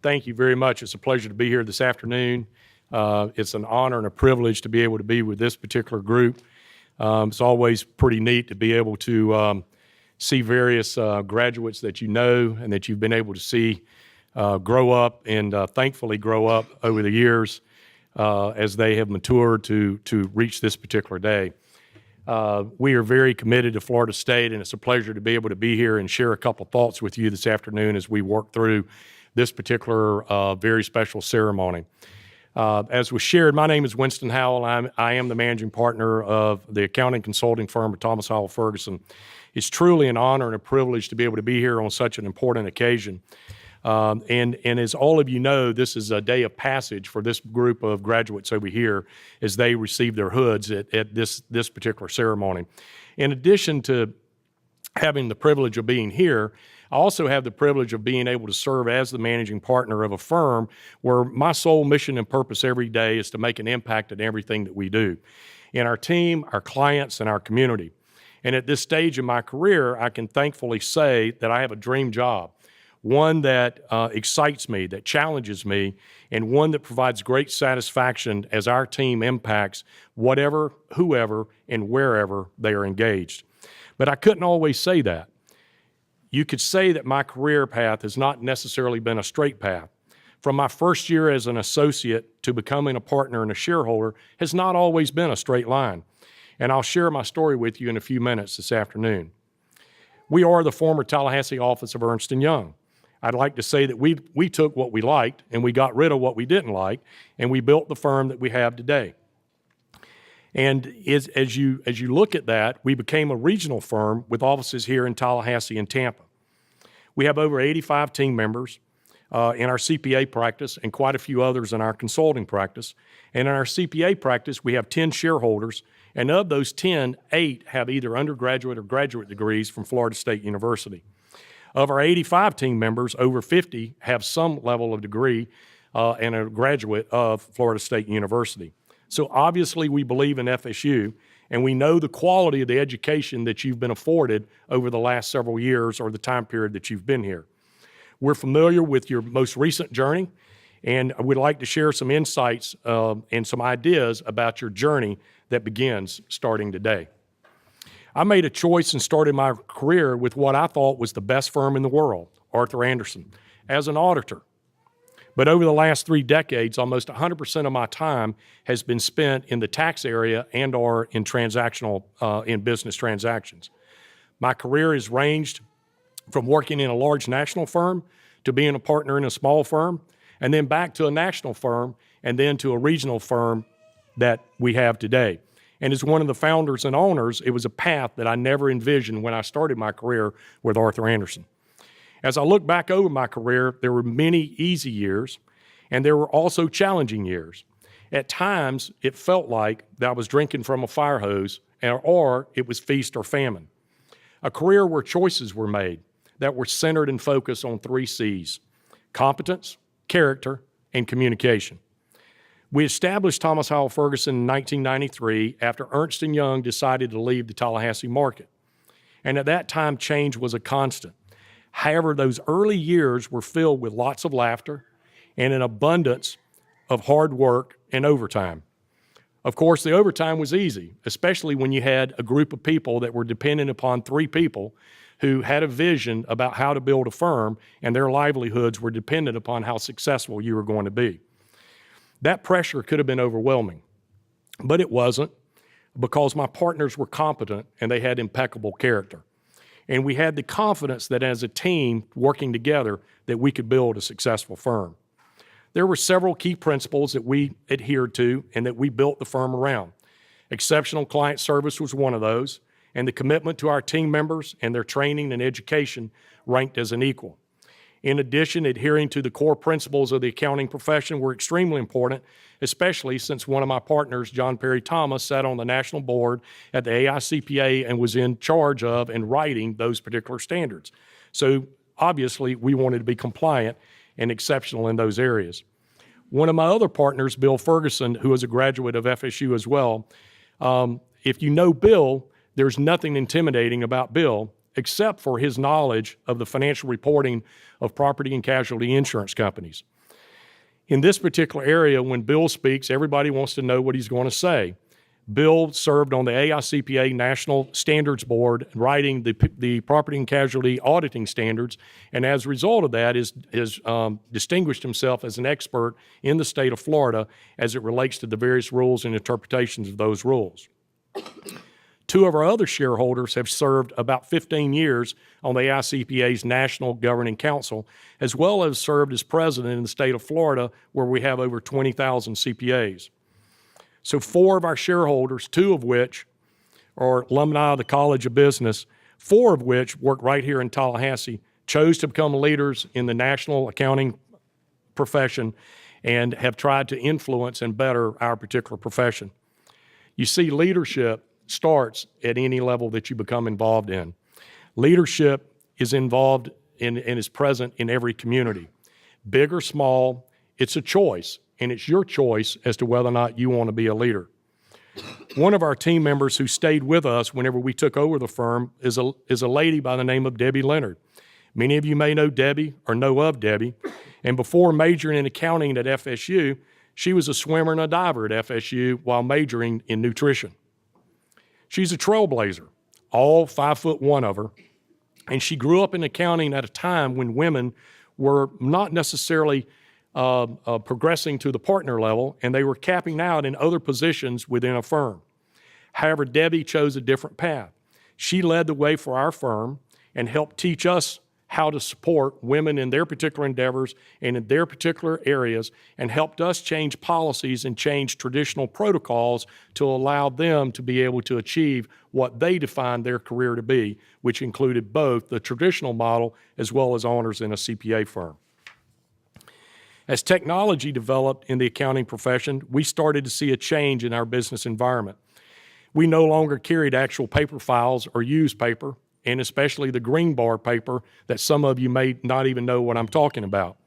Thank you very much. It's a pleasure to be here this afternoon. It's an honor and a privilege to be able to be with this particular group. It's always pretty neat to be able to see various graduates that you know and that you've been able to see grow up and thankfully grow up over the years as they have matured to reach this particular day. We are very committed to Florida State, and it's a pleasure to be able to be here and share a couple thoughts with you this afternoon as we work through this particular very special ceremony. As was shared, my name is Winston Howell. I am the managing partner of the accounting consulting firm of Thomas Howell Ferguson. It's truly an honor and a privilege to be able to be here on such an important occasion. And as all of you know, this is a day of passage for this group of graduates over here as they receive their hoods at this particular ceremony. In addition to having the privilege of being here, I also have the privilege of being able to serve as the managing partner of a firm where my sole mission and purpose every day is to make an impact in everything that we do, in our team, our clients, and our community. And at this stage in my career, I can thankfully say that I have a dream job, one that excites me, that challenges me, and one that provides great satisfaction as our team impacts whatever, whoever, and wherever they are engaged. But I couldn't always say that. You could say that my career path has not necessarily been a straight path. From my first year as an associate to becoming a partner and a shareholder has not always been a straight line. And I'll share my story with you in a few minutes this afternoon. We are the former Tallahassee office of Ernst & Young. I'd like to say that we took what we liked and we got rid of what we didn't like, and we built the firm that we have today. And as you look at that, we became a regional firm with offices here in Tallahassee and Tampa. We have over 85 team members in our CPA practice and quite a few others in our consulting practice. And in our CPA practice, we have 10 shareholders, and of those 10, 8 have either undergraduate or graduate degrees from Florida State University. Of our 85 team members, over 50 have some level of degree and a graduate of Florida State University. So obviously we believe in FSU, and we know the quality of the education that you've been afforded over the last several years or the time period that you've been here. We're familiar with your most recent journey, and I would like to share some insights and some ideas about your journey that begins starting today. I made a choice and started my career with what I thought was the best firm in the world, Arthur Andersen, as an auditor. But over the last 3 decades, almost 100% of my time has been spent in the tax area and or in in business transactions. My career has ranged from working in a large national firm to being a partner in a small firm, and then back to a national firm, and then to a regional firm that we have today. And as one of the founders and owners, it was a path that I never envisioned when I started my career with Arthur Andersen. As I look back over my career, there were many easy years, and there were also challenging years. At times, it felt like that I was drinking from a fire hose, or it was feast or famine. A career where choices were made that were centered and focused on 3 C's: competence, character, and communication. We established Thomas Howell Ferguson in 1993 after Ernst & Young decided to leave the Tallahassee market. And at that time, change was a constant. However, those early years were filled with lots of laughter and an abundance of hard work and overtime. Of course, the overtime was easy, especially when you had a group of people that were dependent upon 3 people who had a vision about how to build a firm, and their livelihoods were dependent upon how successful you were going to be. That pressure could have been overwhelming, but it wasn't, because my partners were competent and they had impeccable character. And we had the confidence that as a team working together that we could build a successful firm. There were several key principles that we adhered to and that we built the firm around. Exceptional client service was one of those, and the commitment to our team members and their training and education ranked as an equal. In addition, adhering to the core principles of the accounting profession were extremely important, especially since one of my partners, John Perry Thomas, sat on the national board at the AICPA and was in charge of and writing those particular standards. So obviously, we wanted to be compliant and exceptional in those areas. One of my other partners, Bill Ferguson, who is a graduate of FSU as well, if you know Bill, there's nothing intimidating about Bill, except for his knowledge of the financial reporting of property and casualty insurance companies. In this particular area, when Bill speaks, everybody wants to know what he's going to say. Bill served on the AICPA National Standards Board, writing the property and casualty auditing standards, and as a result of that has distinguished himself as an expert in the state of Florida as it relates to the various rules and interpretations of those rules. Two of our other shareholders have served about 15 years on the AICPA's National Governing Council, as well as served as president in the state of Florida, where we have over 20,000 CPAs. So 4 of our shareholders, 2 of which are alumni of the College of Business, 4 of which work right here in Tallahassee, chose to become leaders in the national accounting profession and have tried to influence and better our particular profession. You see, leadership starts at any level that you become involved in. Leadership is involved in and is present in every community. Big or small, it's a choice. And it's your choice as to whether or not you want to be a leader. One of our team members who stayed with us whenever we took over the firm is a lady by the name of Debbie Leonard. Many of you may know Debbie or know of Debbie. And before majoring in accounting at FSU, she was a swimmer and a diver at FSU while majoring in nutrition. She's a trailblazer, all 5'1" of her. And she grew up in accounting at a time when women were not necessarily progressing to the partner level, and they were capping out in other positions within a firm. However, Debbie chose a different path. She led the way for our firm and helped teach us how to support women in their particular endeavors and in their particular areas, and helped us change policies and change traditional protocols to allow them to be able to achieve what they defined their career to be, which included both the traditional model as well as honors in a CPA firm. As technology developed in the accounting profession, we started to see a change in our business environment. We no longer carried actual paper files or used paper, and especially the green bar paper that some of you may not even know what I'm talking about.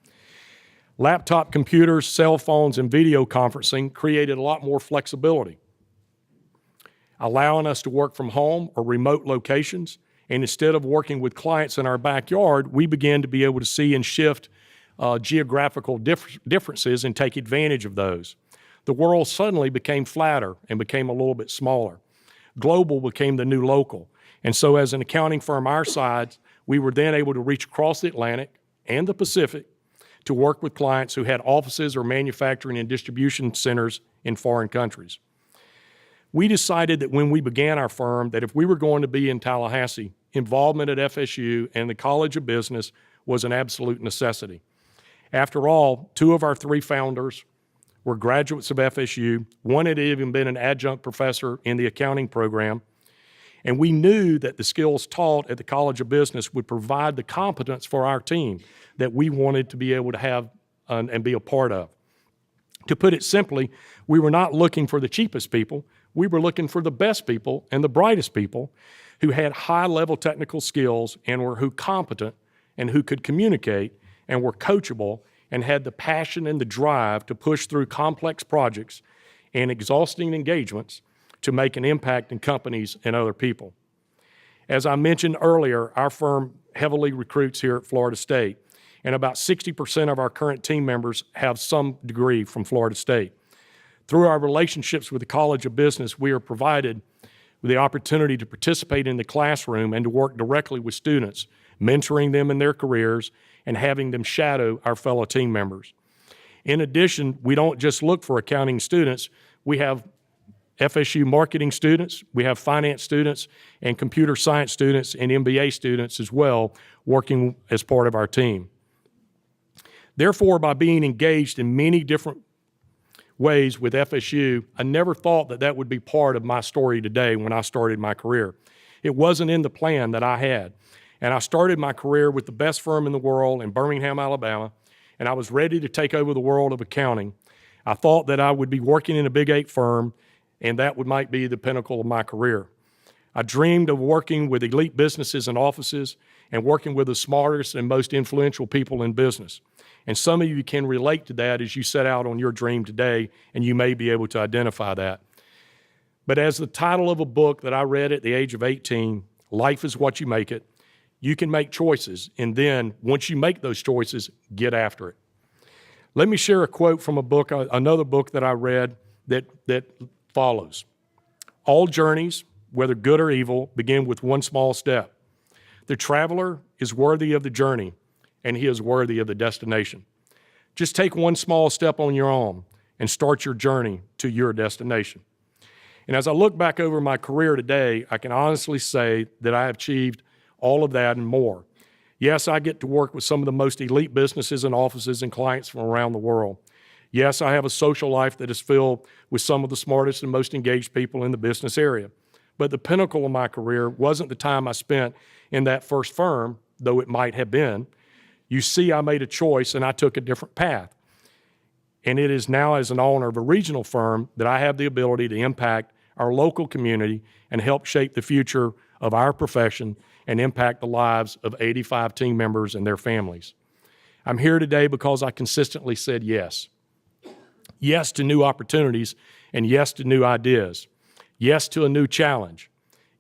Laptop computers, cell phones, and video conferencing created a lot more flexibility, allowing us to work from home or remote locations. And instead of working with clients in our backyard, we began to be able to see and shift geographical differences and take advantage of those. The world suddenly became flatter and became a little bit smaller. Global became the new local. And so as an accounting firm our size, we were then able to reach across the Atlantic and the Pacific to work with clients who had offices or manufacturing and distribution centers in foreign countries. We decided that when we began our firm that if we were going to be in Tallahassee, involvement at FSU and the College of Business was an absolute necessity. After all, 2 of our 3 founders were graduates of FSU. One had even been an adjunct professor in the accounting program. And we knew that the skills taught at the College of Business would provide the competence for our team that we wanted to be able to have and be a part of. To put it simply, we were not looking for the cheapest people. We were looking for the best people and the brightest people who had high-level technical skills and who competent and who could communicate and were coachable and had the passion and the drive to push through complex projects and exhausting engagements to make an impact in companies and other people. As I mentioned earlier, our firm heavily recruits here at Florida State, and about 60% of our current team members have some degree from Florida State. Through our relationships with the College of Business, we are provided with the opportunity to participate in the classroom and to work directly with students, mentoring them in their careers and having them shadow our fellow team members. In addition, we don't just look for accounting students. We have FSU marketing students, we have finance students, and computer science students and MBA students as well working as part of our team. Therefore, by being engaged in many different ways with FSU, I never thought that that would be part of my story today when I started my career. It wasn't in the plan that I had. And I started my career with the best firm in the world in Birmingham, Alabama, and I was ready to take over the world of accounting. I thought that I would be working in a Big 8 firm, and that might be the pinnacle of my career. I dreamed of working with elite businesses and offices and working with the smartest and most influential people in business. And some of you can relate to that as you set out on your dream today, and you may be able to identify that. But as the title of a book that I read at the age of 18, Life is What You Make It, You can make choices, and then once you make those choices, get after it. Let me share a quote from a book, another book that I read that follows. All journeys, whether good or evil, begin with one small step. The traveler is worthy of the journey, and he is worthy of the destination. Just take one small step on your own and start your journey to your destination. And as I look back over my career today, I can honestly say that I have achieved all of that and more. Yes, I get to work with some of the most elite businesses and offices and clients from around the world. Yes, I have a social life that is filled with some of the smartest and most engaged people in the business area. But the pinnacle of my career wasn't the time I spent in that first firm, though it might have been. You see, I made a choice and I took a different path. And it is now as an owner of a regional firm that I have the ability to impact our local community and help shape the future of our profession and impact the lives of 85 team members and their families. I'm here today because I consistently said yes. Yes to new opportunities and yes to new ideas. Yes to a new challenge.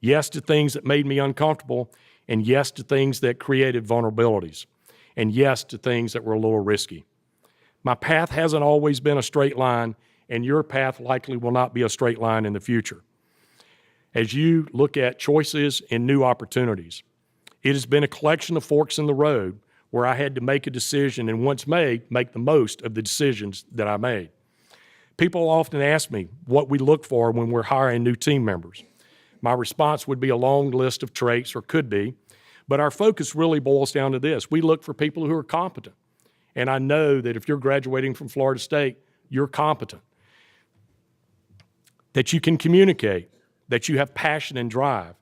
Yes to things that made me uncomfortable, and yes to things that created vulnerabilities. And yes to things that were a little risky. My path hasn't always been a straight line, and your path likely will not be a straight line in the future. As you look at choices and new opportunities, it has been a collection of forks in the road where I had to make a decision, and once made, make the most of the decisions that I made. People often ask me what we look for when we're hiring new team members. My response would be a long list of traits, or could be, but our focus really boils down to this. We look for people who are competent. And I know that if you're graduating from Florida State, you're competent. That you can communicate, that you have passion and drive,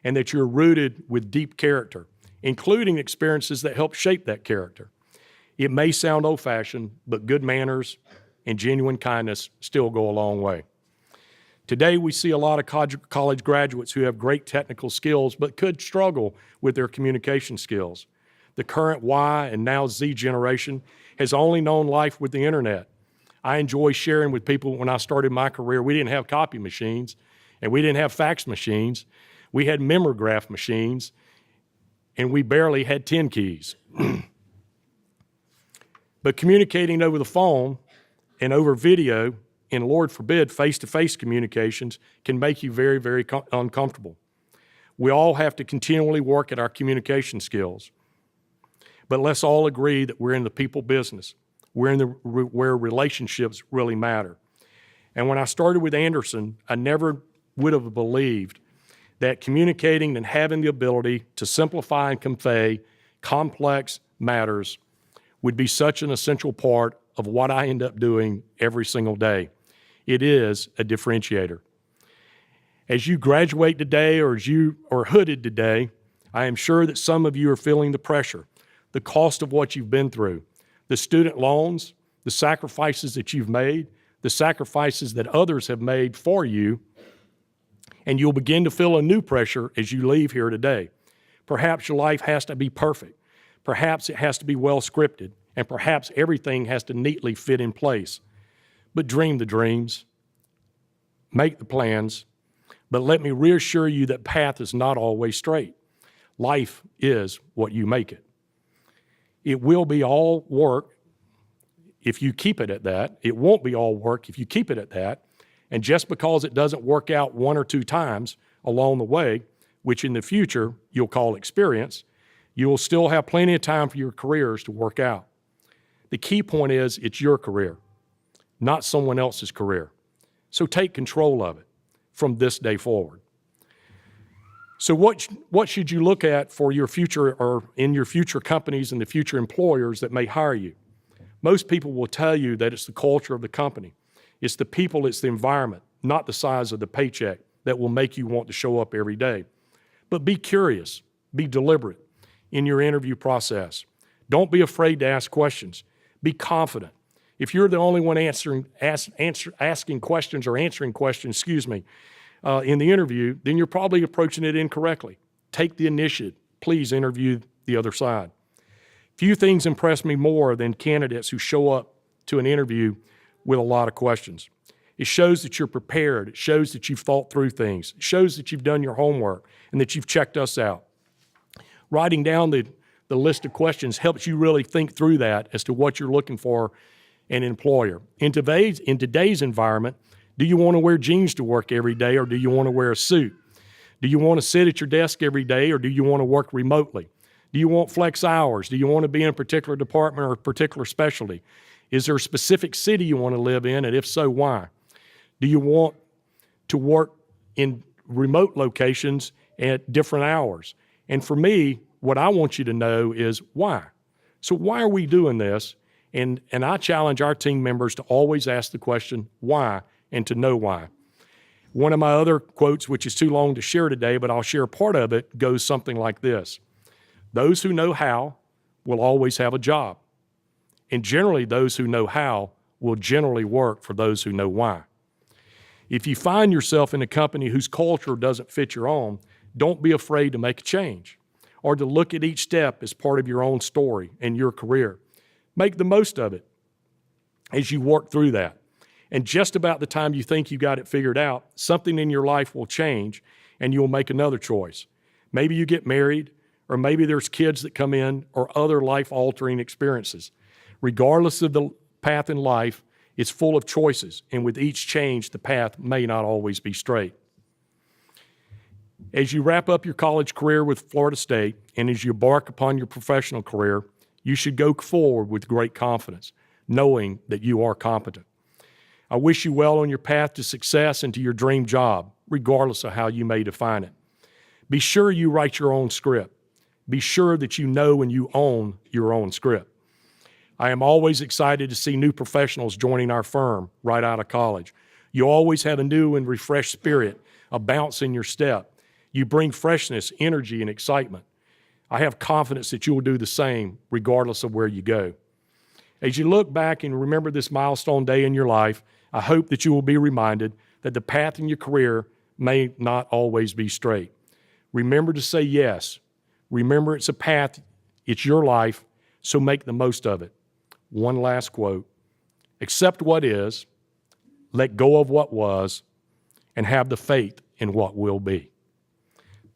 and that you're rooted with deep character, including experiences that help shape that character. It may sound old-fashioned, but good manners and genuine kindness still go a long way. Today, we see a lot of college graduates who have great technical skills, but could struggle with their communication skills. The current Y and now Z generation has only known life with the internet. I enjoy sharing with people. When I started my career, we didn't have copy machines, and we didn't have fax machines. We had mimeograph machines, and we barely had 10 keys. But communicating over the phone and over video, and Lord forbid, face-to-face communications can make you very, very uncomfortable. We all have to continually work at our communication skills. But let's all agree that we're in the people business. We're in where relationships really matter. And when I started with Anderson, I never would have believed that communicating and having the ability to simplify and convey complex matters would be such an essential part of what I end up doing every single day. It is a differentiator. As you graduate today, or as you are hooded today, I am sure that some of you are feeling the pressure, the cost of what you've been through, the student loans, the sacrifices that you've made, the sacrifices that others have made for you, and you'll begin to feel a new pressure as you leave here today. Perhaps your life has to be perfect. Perhaps it has to be well scripted, and perhaps everything has to neatly fit in place. But dream the dreams, make the plans, but let me reassure you that path is not always straight. Life is what you make it. It will be all work if you keep it at that. It won't be all work if you keep it at that. And just because it doesn't work out one or two times along the way, which in the future you'll call experience, you will still have plenty of time for your careers to work out. The key point is it's your career, not someone else's career. So take control of it from this day forward. So what should you look at for your future, or in your future companies and the future employers that may hire you? Most people will tell you that it's the culture of the company. It's the people, it's the environment, not the size of the paycheck that will make you want to show up every day. But be curious, be deliberate in your interview process. Don't be afraid to ask questions. Be confident. If you're the only one asking questions or answering questions, in the interview, then you're probably approaching it incorrectly. Take the initiative. Please interview the other side. Few things impress me more than candidates who show up to an interview with a lot of questions. It shows that you're prepared. It shows that you've thought through things. It shows that you've done your homework and that you've checked us out. Writing down the list of questions helps you really think through that as to what you're looking for in an employer. In today's environment, do you want to wear jeans to work every day, or do you want to wear a suit? Do you want to sit at your desk every day, or do you want to work remotely? Do you want flex hours? Do you want to be in a particular department or a particular specialty? Is there a specific city you want to live in, and if so, why? Do you want to work in remote locations at different hours? And for me, what I want you to know is why. So why are we doing this? And I challenge our team members to always ask the question, why, and to know why. One of my other quotes, which is too long to share today, but I'll share part of it, goes something like this. Those who know how will always have a job. And generally, those who know how will generally work for those who know why. If you find yourself in a company whose culture doesn't fit your own, don't be afraid to make a change or to look at each step as part of your own story and your career. Make the most of it as you work through that. And just about the time you think you got it figured out, something in your life will change and you'll make another choice. Maybe you get married, or maybe there's kids that come in, or other life-altering experiences. Regardless of the path in life, it's full of choices, and with each change, the path may not always be straight. As you wrap up your college career with Florida State, and as you embark upon your professional career, you should go forward with great confidence, knowing that you are competent. I wish you well on your path to success and to your dream job, regardless of how you may define it. Be sure you write your own script. Be sure that you know and you own your own script. I am always excited to see new professionals joining our firm right out of college. You always have a new and refreshed spirit, a bounce in your step. You bring freshness, energy, and excitement. I have confidence that you will do the same regardless of where you go. As you look back and remember this milestone day in your life, I hope that you will be reminded that the path in your career may not always be straight. Remember to say yes. Remember it's a path, it's your life, so make the most of it. One last quote. Accept what is, let go of what was, and have the faith in what will be.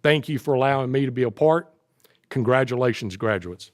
Thank you for allowing me to be a part. Congratulations, graduates.